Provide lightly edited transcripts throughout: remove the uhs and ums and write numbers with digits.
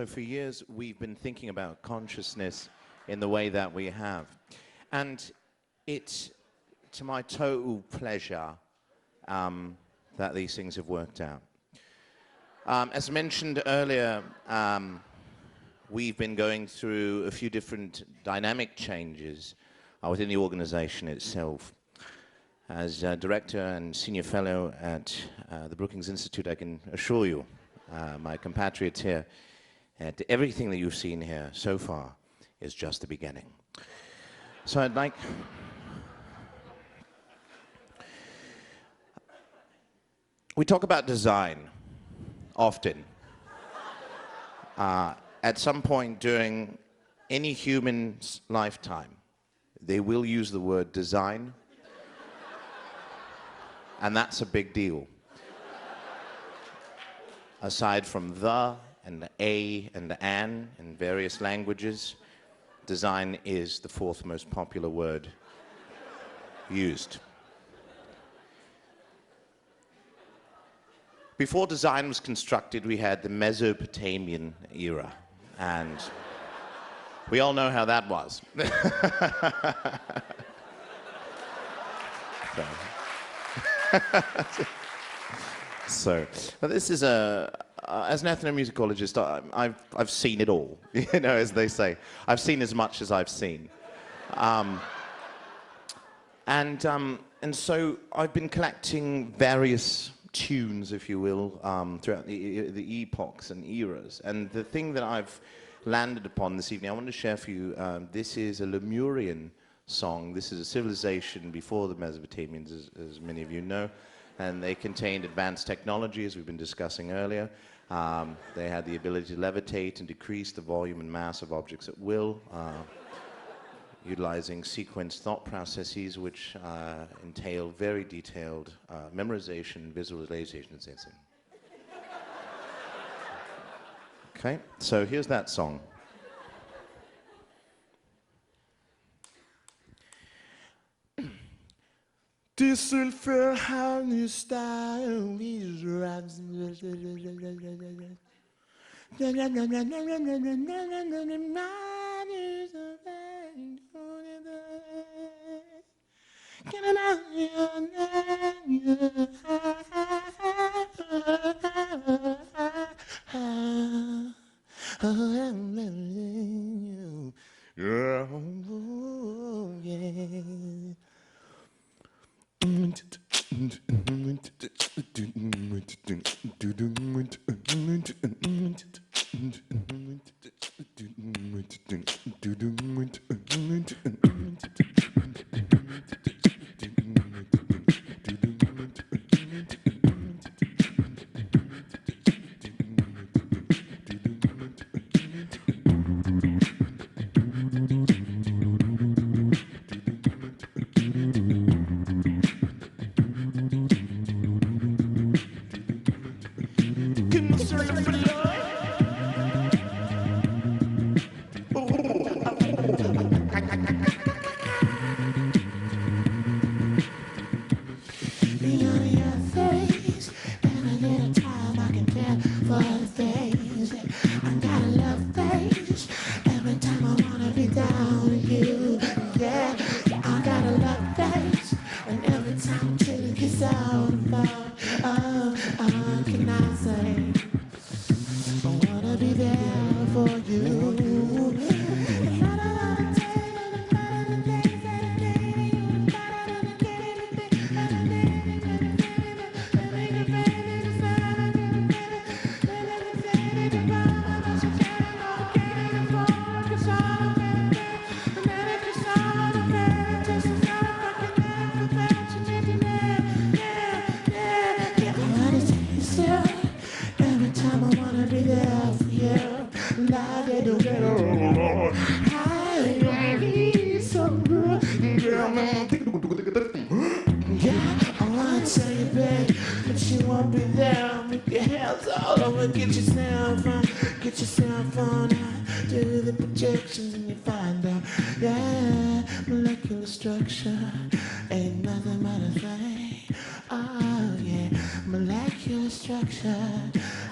So for years, we've been thinking about consciousness in the way that we have. And it's to my total pleasure that these things have worked out. As mentioned earlier, we've been going through a few different dynamic changes within the organization itself. As director and senior fellow at the Brookings Institute, I can assure you, my compatriots here, that everything that you've seen here so far is just the beginning. So I'd like... We talk about design often. At some point during any human's lifetime, they will use the word design, and that's a big deal. Aside from the and the a and the an in various languages, design is the fourth most popular word used. Before design was constructed, we had the Mesopotamian era, and we all know how that was. So, this is as an ethnomusicologist, I've seen it all, you know, as they say. I've seen as much as I've seen. And so I've been collecting various tunes, if you will, throughout the epochs and eras. And the thing that I've landed upon this evening, I want to share for you, this is a Lemurian song. This is a civilization before the Mesopotamians, as many of you know. And they contained advanced technology, as we've been discussing earlier. They had the ability to levitate and decrease the volume and mass of objects at will, utilizing sequenced thought processes which entail very detailed memorization, visualization, and sensing. Okay, so here's that song. This will feel how new style is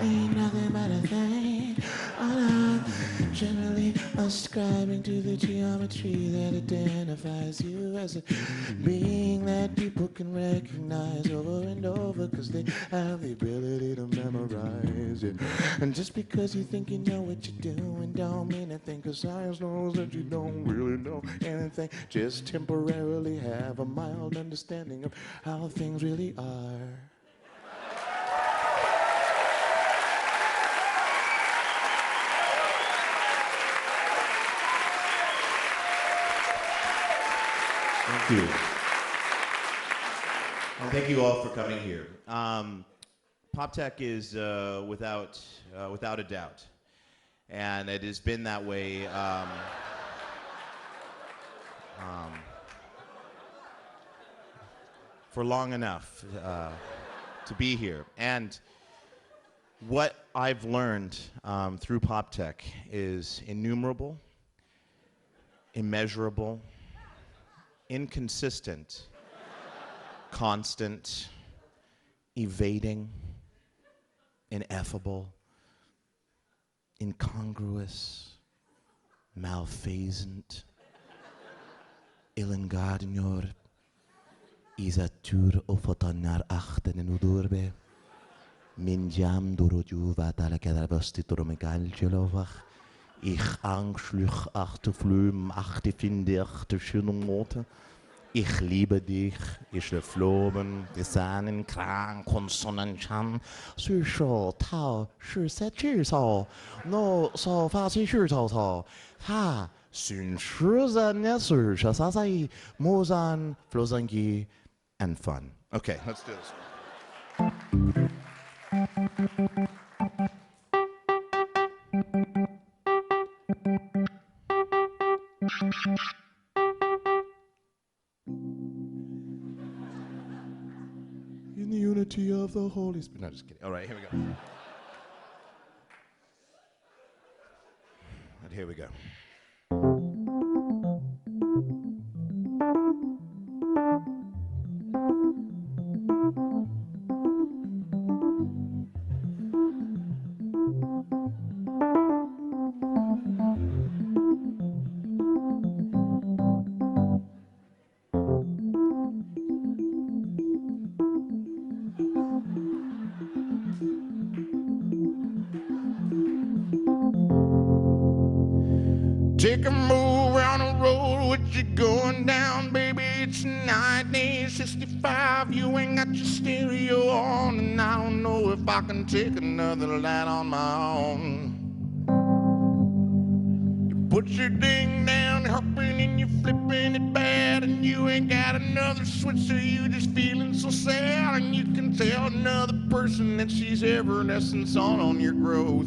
ain't nothing but a thing. I'm generally ascribing to the geometry that identifies you as a being that people can recognize over and over, cause they have the ability to memorize it. And just because you think you know what you're doing don't mean a thing, cause science knows that you don't really know anything. Just temporarily have a mild understanding of how things really are. Thank you. And thank you all for coming here. PopTech is without a doubt, and it has been that way for long enough to be here. And what I've learned through PopTech is innumerable, immeasurable, inconsistent, constant, evading, ineffable, incongruous, malfeasant, illengadenor, isatur ofotanar achten en udurbe, minjam durojuva talakadabastitromegaljelovach, ich angschluch achte flüm, achte finde, achte schöne. Ich liebe dich, ich floben, gesanen, krank, konsonantan, süßer, tau, süßer, süßer, no, so, fast, süßer, ha, süßer, süßer, sasai, mosan, flosangi, and fun. Okay, let's do this. In the unity of the Holy Spirit. No, just kidding. All right, here we go. And here we go. Take a move around the road, what you going down, baby? It's 1965, you ain't got your stereo on, and I don't know if I can take another light on my own. You put your ding down, hopping and you flipping it bad, and you ain't got another switch, so you just feeling so sad, and you can tell another person that she's evanescence on your growth.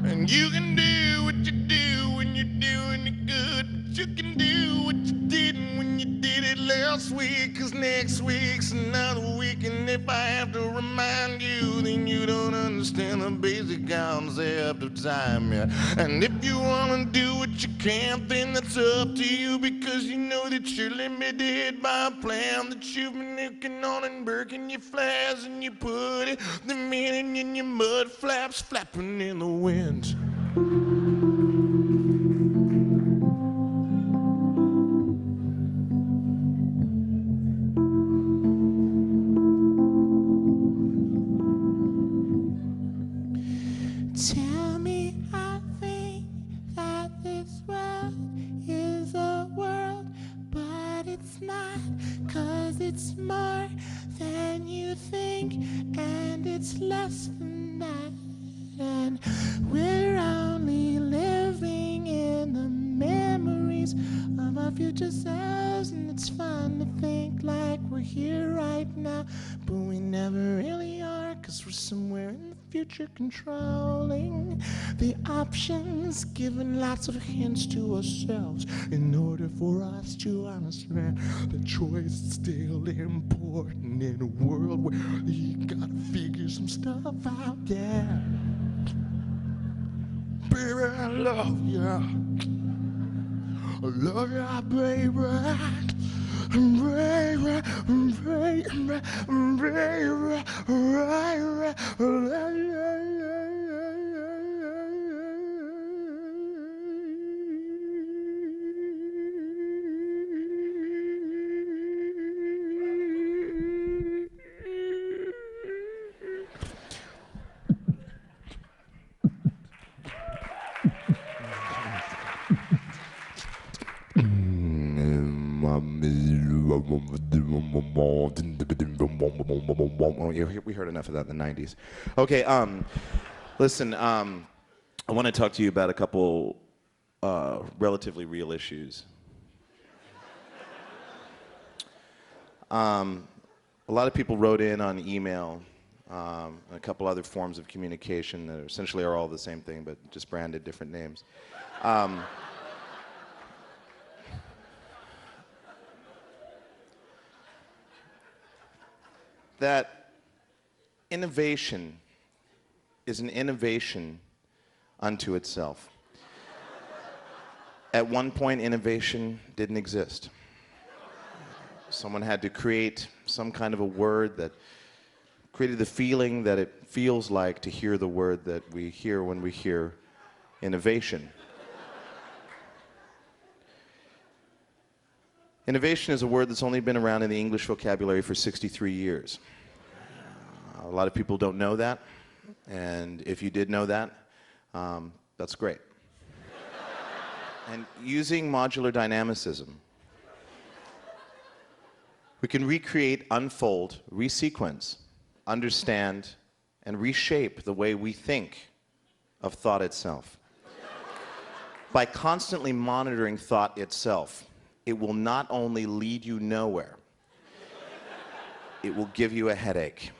And you can do what you do when you're doing it good, but you can do what you didn't when you did it last week, cause next week's another week, and if I have to remind you, then you don't understand the basic concept of time yet. And if you wanna do what you can, then that's up to you, because you know that you're limited by a plan that you've been looking on and breaking your flags, and you put it, the meaning in your mud flaps flapping in the wind. Tell me, I think that this world is a world, but it's not, 'cause it's more than you think, and it's less than that. And we're only living in the memories of our future selves, and it's fun to think like we're here right now, but we never really are, 'cause we're somewhere in the future controlling the options, giving lots of hints to ourselves in order for us to understand the choice is still important in a world where you gotta figure some stuff out. Yeah, baby, I love ya. I love ya, baby. Baby, baby, baby, We heard enough of that in the 90s. Okay, listen, I want to talk to you about a couple relatively real issues. A lot of people wrote in on email, and a couple other forms of communication that essentially are all the same thing, but just branded different names. That innovation is an innovation unto itself. At one point, innovation didn't exist. Someone had to create some kind of a word that created the feeling that it feels like to hear the word that we hear when we hear innovation. Innovation is a word that's only been around in the English vocabulary for 63 years. A lot of people don't know that, and if you did know that, that's great. And using modular dynamicism, we can recreate, unfold, resequence, understand, and reshape the way we think of thought itself. By constantly monitoring thought itself, it will not only lead you nowhere, it will give you a headache.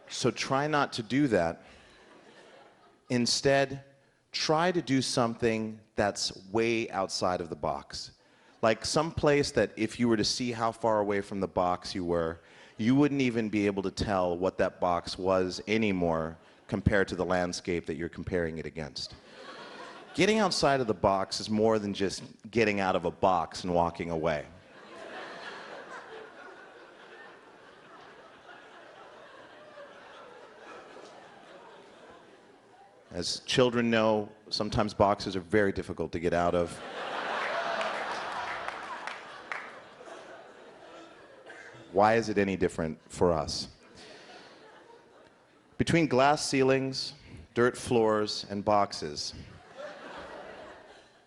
So try not to do that. Instead, try to do something that's way outside of the box. Like some place that if you were to see how far away from the box you were, you wouldn't even be able to tell what that box was anymore compared to the landscape that you're comparing it against. Getting outside of the box is more than just getting out of a box and walking away. As children know, sometimes boxes are very difficult to get out of. Why is it any different for us? Between glass ceilings, dirt floors, and boxes,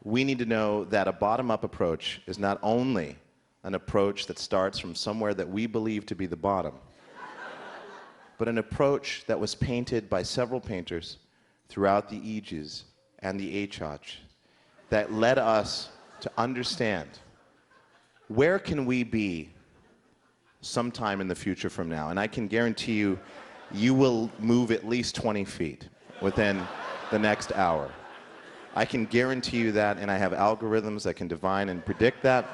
we need to know that a bottom-up approach is not only an approach that starts from somewhere that we believe to be the bottom, but an approach that was painted by several painters throughout the ages and the epoch that led us to understand where can we be sometime in the future from now. And I can guarantee you, you will move at least 20 feet within the next hour. I can guarantee you that, and I have algorithms that can divine and predict that,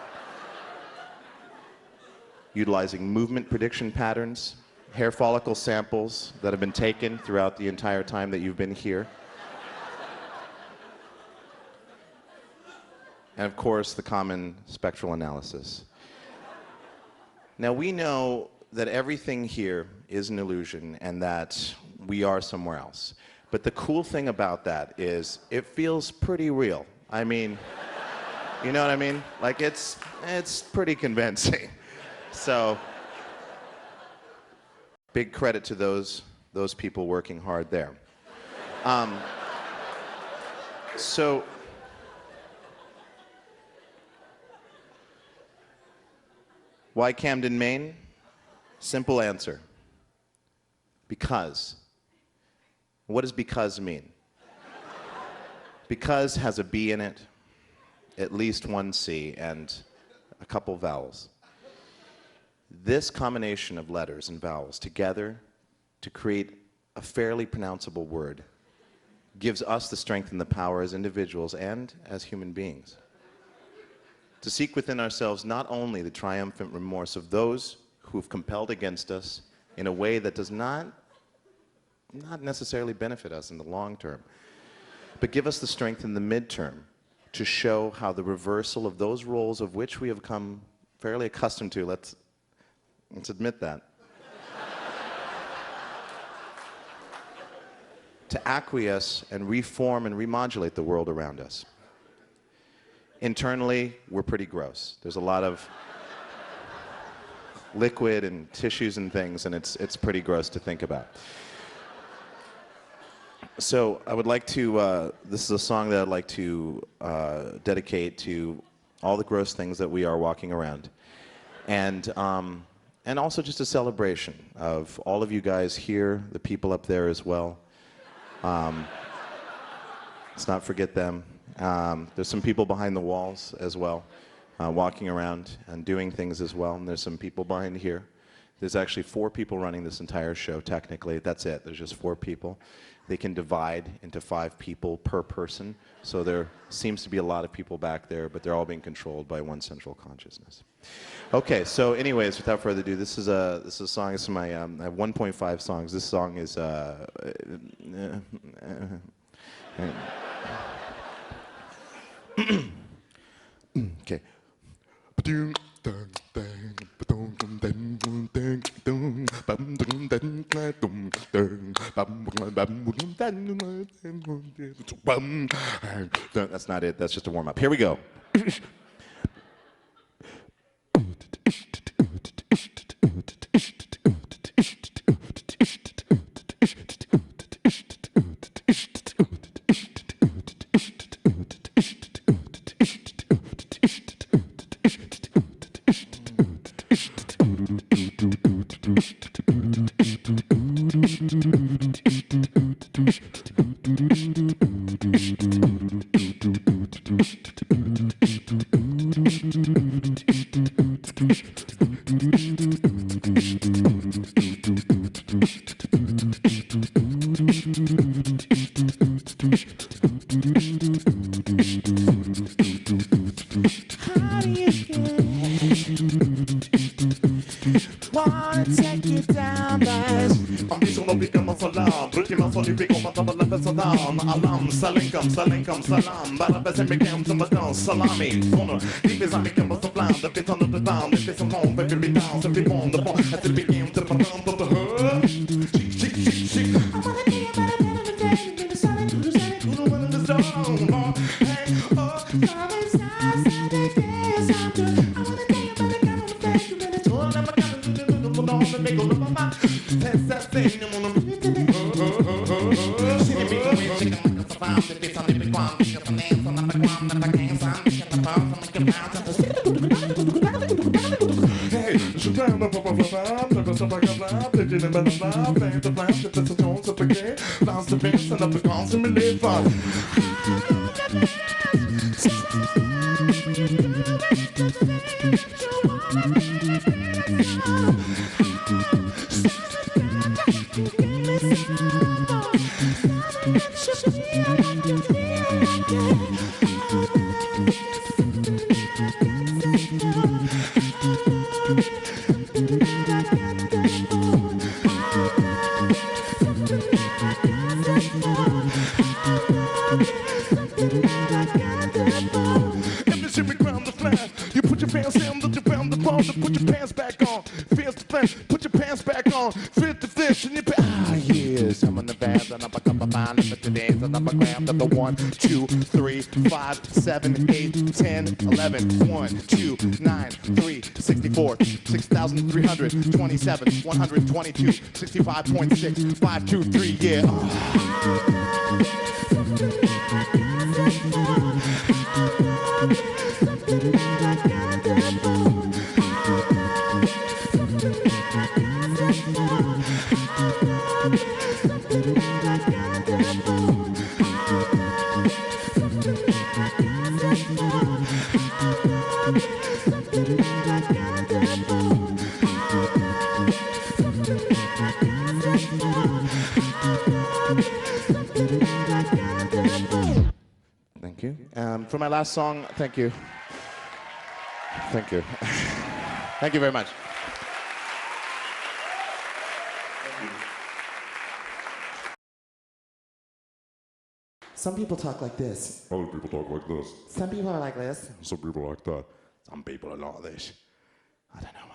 utilizing movement prediction patterns, hair follicle samples that have been taken throughout the entire time that you've been here. And of course, the common spectral analysis. Now we know that everything here is an illusion and that we are somewhere else. But the cool thing about that is it feels pretty real. I mean, you know what I mean? Like it's pretty convincing. So, big credit to those people working hard there. So, why Camden, Maine? Simple answer. Because. What does because mean? Because has a B in it, at least one C, and a couple vowels. This combination of letters and vowels together to create a fairly pronounceable word gives us the strength and the power as individuals and as human beings to seek within ourselves not only the triumphant remorse of those who have compelled against us in a way that does not necessarily benefit us in the long term, but give us the strength in the midterm to show how the reversal of those roles of which we have come fairly accustomed to, Let's admit that. To acquiesce and reform and remodulate the world around us. Internally, we're pretty gross. There's a lot of liquid and tissues and things, and it's pretty gross to think about. So I would like to, this is a song that I'd like to dedicate to all the gross things that we are walking around. And also just a celebration of all of you guys here, the people up there as well. Let's not forget them. There's some people behind the walls as well, walking around and doing things as well. And there's some people behind here. There's actually 4 people running this entire show, technically. That's it. There's just 4 people. They can divide into 5 people per person. So there seems to be a lot of people back there, but they're all being controlled by one central consciousness. Okay, so anyways, without further ado, this is a song. This is my, I have 1.5 songs. This song is, okay. That's not it. That's just a warm-up. Here we go. Salam, bara beser mig hem som en salami. Från deep inside me comes the plan, the bit under the down, the bit some home, baby be down, so be on the phone, at the beginning, the front of the hood. Chick. I wanna be a better than the day, to the sun, to the sun, to the wind and the storm. Hey, oh, I'm inside, Saturday, Saturday. I wanna be a better than the day, to the tour, I'm a kind of the make all of my mind. That's that thing, I'm on the see me going, chicken like a survive, the bits on the big one. The 1, 2, 3, 5, 7, 8, 10, 11, 1, 2, 9, 3, 64, 6,327, 122, 65.6, 5, 2, 3, yeah. Thank you. For my last song, thank you. Thank you. Thank you very much. Some people talk like this. Other people talk like this. Some people are like this. Some people like that. Some people are like this. I don't know.